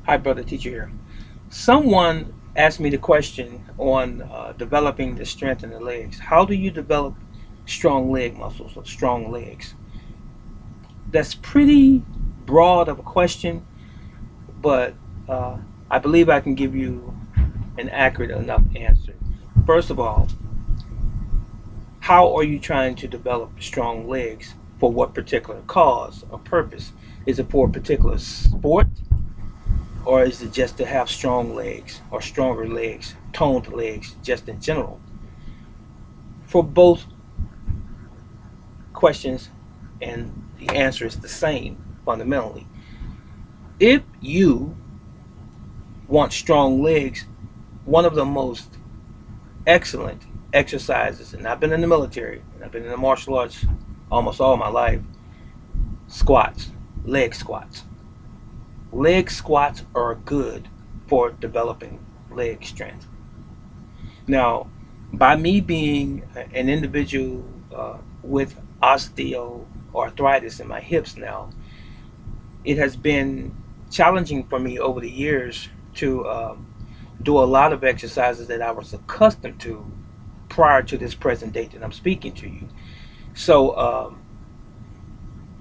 Hi, brother teacher here. Someone asked me the question on developing the strength in the legs. How do you develop strong leg muscles or strong legs? That's pretty broad of a question, but uh, I believe I can give you an accurate enough answer. First of all, how are you trying to develop strong legs? For what particular cause or purpose? Is it for a particular sport, or is it just to have strong legs or stronger legs, toned legs, just in general? For both questions, and the answer is the same fundamentally. If you want strong legs, one of the most excellent exercises, and I've been in the military and I've been in the martial arts almost all my life, squats, leg squats. Leg squats are good for developing leg strength. Now, by me being an individual with osteoarthritis in my hips now, it has been challenging for me over the years to do a lot of exercises that I was accustomed to prior to this present date that I'm speaking to you. So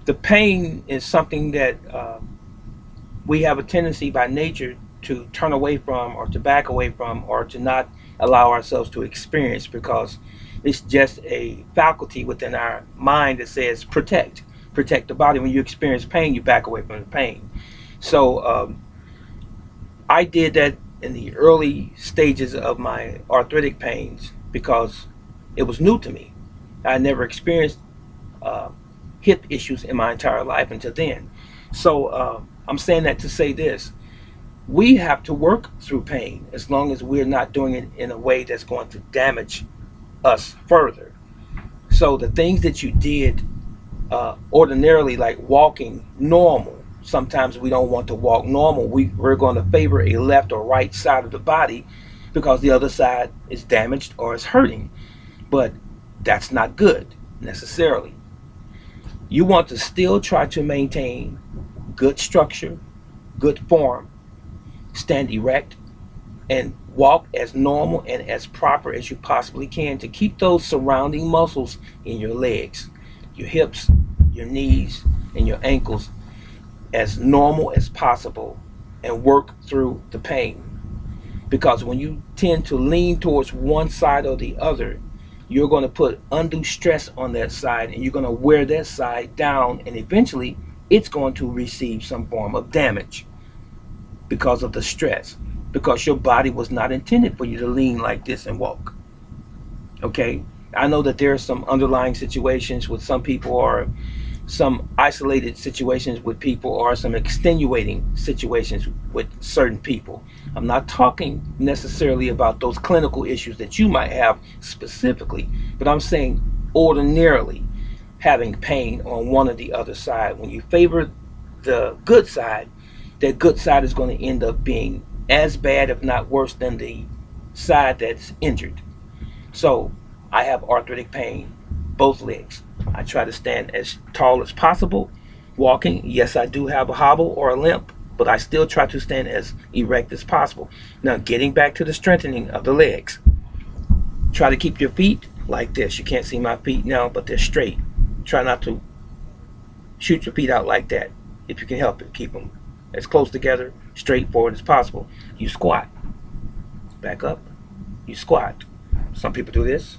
the pain is something that we have a tendency by nature to turn away from, or to back away from, or to not allow ourselves to experience, because it's just a faculty within our mind that says protect the body. When you experience pain, you back away from the pain. So I did that in the early stages of my arthritic pains because it was new to me. I never experienced uh, hip issues in my entire life until then. So I'm saying that to say this: we have to work through pain as long as we're not doing it in a way that's going to damage us further. So the things that you did ordinarily, like walking normal, sometimes we don't want to walk normal. We're going to favor a left or right side of the body because the other side is damaged or is hurting. But that's not good necessarily. You want to still try to maintain good structure, good form, stand erect, and walk as normal and as proper as you possibly can to keep those surrounding muscles in your legs, your hips, your knees, and your ankles as normal as possible, and work through the pain. Because when you tend to lean towards one side or the other, you're going to put undue stress on that side, and you're going to wear that side down, and eventually it's going to receive some form of damage because of the stress, because your body was not intended for you to lean like this and walk. Okay, I know that there are some underlying situations with some people, or some isolated situations with people, or some extenuating situations with certain people. I'm not talking necessarily about those clinical issues that you might have specifically, but I'm saying ordinarily having pain on one or the other side. When you favor the good side, that good side is going to end up being as bad, if not worse, than the side that's injured. So I have arthritic pain, both legs. I try to stand as tall as possible. Walking, yes, I do have a hobble or a limp, but I still try to stand as erect as possible. Now, getting back to the strengthening of the legs, try to keep your feet like this. You can't see my feet now, but they're straight. Try not to shoot your feet out like that. If you can help it, keep them as close together, straight forward as possible. You squat, back up, you squat. Some people do this,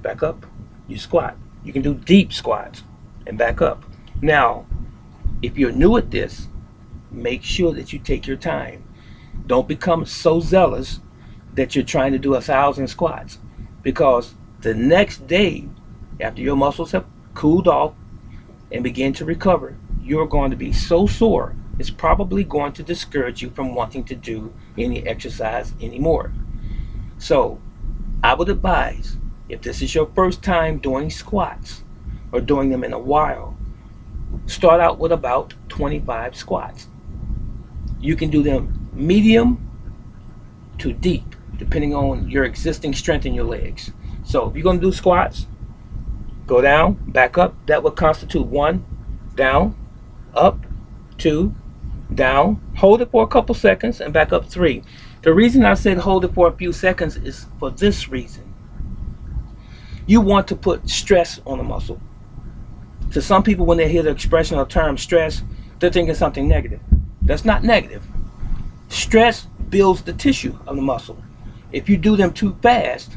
back up, you squat. You can do deep squats and back up. Now, if you're new at this, make sure that you take your time. Don't become so zealous that you're trying to do 1,000 squats, because the next day, after your muscles have cooled off and begin to recover, you're going to be so sore, it's probably going to discourage you from wanting to do any exercise anymore. So, I would advise, if this is your first time doing squats or doing them in a while, start out with about 25 squats. You can do them medium to deep, depending on your existing strength in your legs. So if you're going to do squats, go down, back up. That would constitute one, down, up, two, Down, hold it for a couple seconds, and back up 3. The reason I said hold it for a few seconds is for this reason. You want to put stress on the muscle. To some people, when they hear the expression or term stress, they're thinking something negative. That's not negative. Stress builds the tissue of the muscle. If you do them too fast,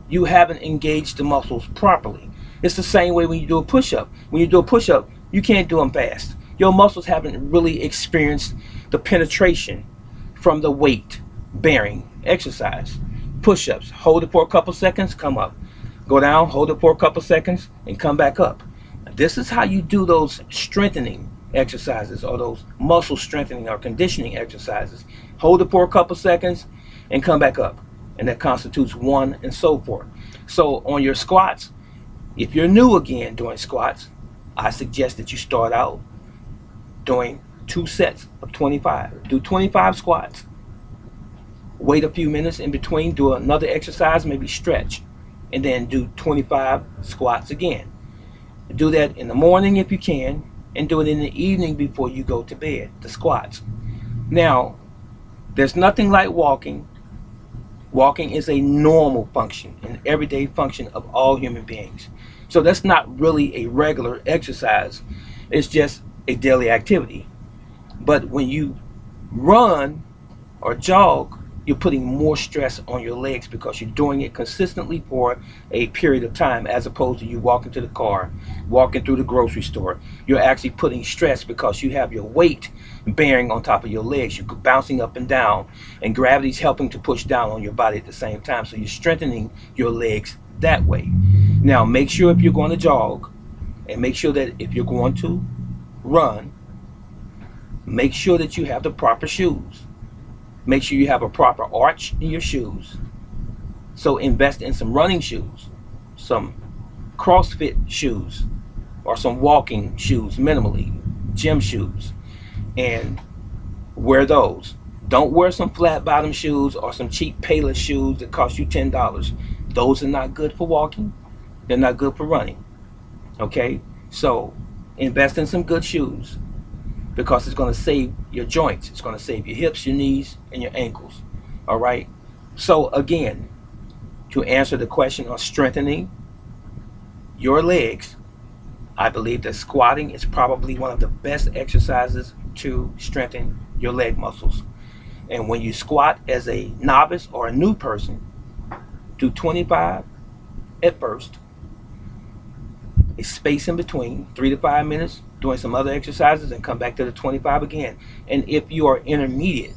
you haven't engaged the muscles properly. It's the same way when you do a push-up. When you do a push-up, you can't do them fast. Your muscles haven't really experienced the penetration from the weight bearing exercise. Push-ups, hold it for a couple seconds, come up. Go down, hold it for a couple seconds, and come back up. This is how you do those strengthening exercises, or those muscle strengthening or conditioning exercises. Hold it for a couple seconds and come back up. And that constitutes 1, and so forth. So on your squats, if you're new again doing squats, I suggest that you start out doing 2 sets of 25. Do 25 squats. Wait a few minutes in between, do another exercise, maybe stretch, and then do 25 squats again. Do that in the morning if you can, and do it in the evening before you go to bed, the squats. Now, there's nothing like walking. Walking is a normal function, an everyday function of all human beings. So that's not really a regular exercise. It's just a daily activity. But when you run or jog, you're putting more stress on your legs because you're doing it consistently for a period of time, as opposed to you walking to the car, walking through the grocery store. You're actually putting stress because you have your weight bearing on top of your legs. You're bouncing up and down, and gravity's helping to push down on your body at the same time. So you're strengthening your legs that way. Now, make sure if you're going to jog, and make sure that if you're going to run, make sure that you have the proper shoes. Make sure you have a proper arch in your shoes. So invest in some running shoes, some CrossFit shoes, or some walking shoes minimally, gym shoes, and wear those. Don't wear some flat bottom shoes or some cheap Payless shoes that cost you $10. Those are not good for walking. They're not good for running. Okay? So invest in some good shoes, because it's going to save your joints. It's going to save your hips, your knees, and your ankles. All right? So again, to answer the question of strengthening your legs, I believe that squatting is probably one of the best exercises to strengthen your leg muscles. And when you squat as a novice or a new person, do 25 at first, a space in between, 3 to 5 minutes, doing some other exercises, and come back to the 25 again. And if you are intermediate,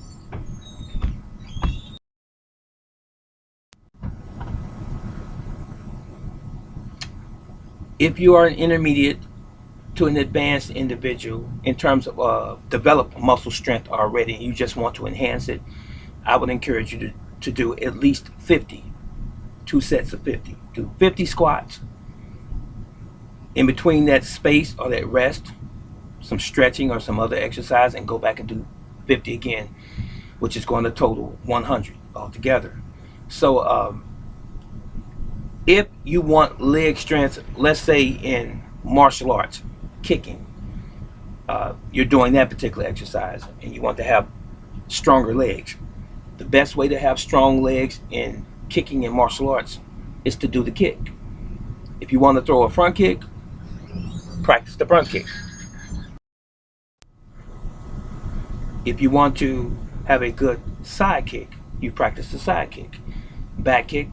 to an advanced individual in terms of developed muscle strength already, and you just want to enhance it, I would encourage you to do at least 50, 2 sets of 50. Do 50 squats. In between that space or that rest, some stretching or some other exercise, and go back and do 50 again, which is going to total 100 altogether. So if you want leg strength, let's say in martial arts, kicking, you're doing that particular exercise and you want to have stronger legs. The best way to have strong legs in kicking in martial arts is to do the kick. If you want to throw a front kick, practice the front kick. If you want to have a good side kick, you practice the side kick. Back kick,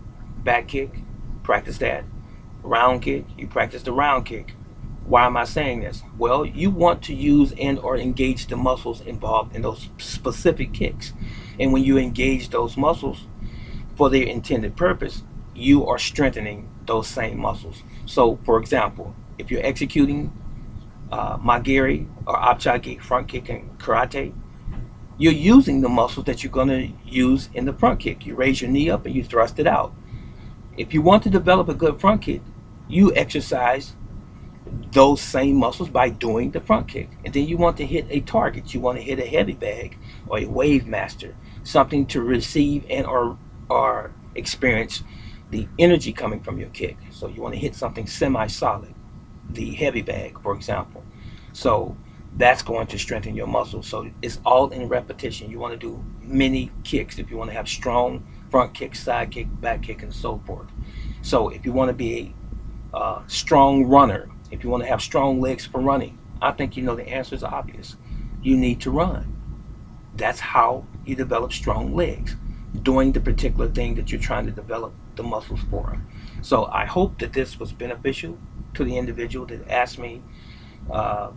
practice that. Round kick, you practice the round kick. Why am I saying this? Well, you want to use and or engage the muscles involved in those specific kicks. And when you engage those muscles for their intended purpose, you are strengthening those same muscles. So, for example, if you're executing Magiri or Apchagi front kick in karate, you're using the muscles that you're going to use in the front kick. You raise your knee up and you thrust it out. If you want to develop a good front kick, you exercise those same muscles by doing the front kick. And then you want to hit a target. You want to hit a heavy bag or a wave master, something to receive and or experience the energy coming from your kick. So you want to hit something semi-solid, the heavy bag, for example. So That's going to strengthen your muscles. So it's all in repetition. You want to do many kicks if you want to have strong front kick, side kick, back kick, and so forth. So if you want to be a strong runner, if you want to have strong legs for running, I think you know the answer is obvious. You need to run. That's how you develop strong legs, doing the particular thing that you're trying to develop the muscles for. So I hope that this was beneficial to the individual that asked me uh,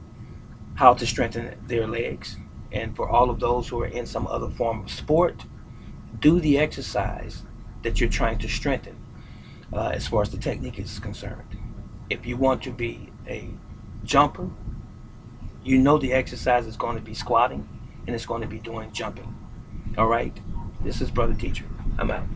how to strengthen their legs. And for all of those who are in some other form of sport, do the exercise that you're trying to strengthen as far as the technique is concerned. If you want to be a jumper, you know the exercise is going to be squatting and it's going to be doing jumping. All right? This is Brother Teacher. I'm out.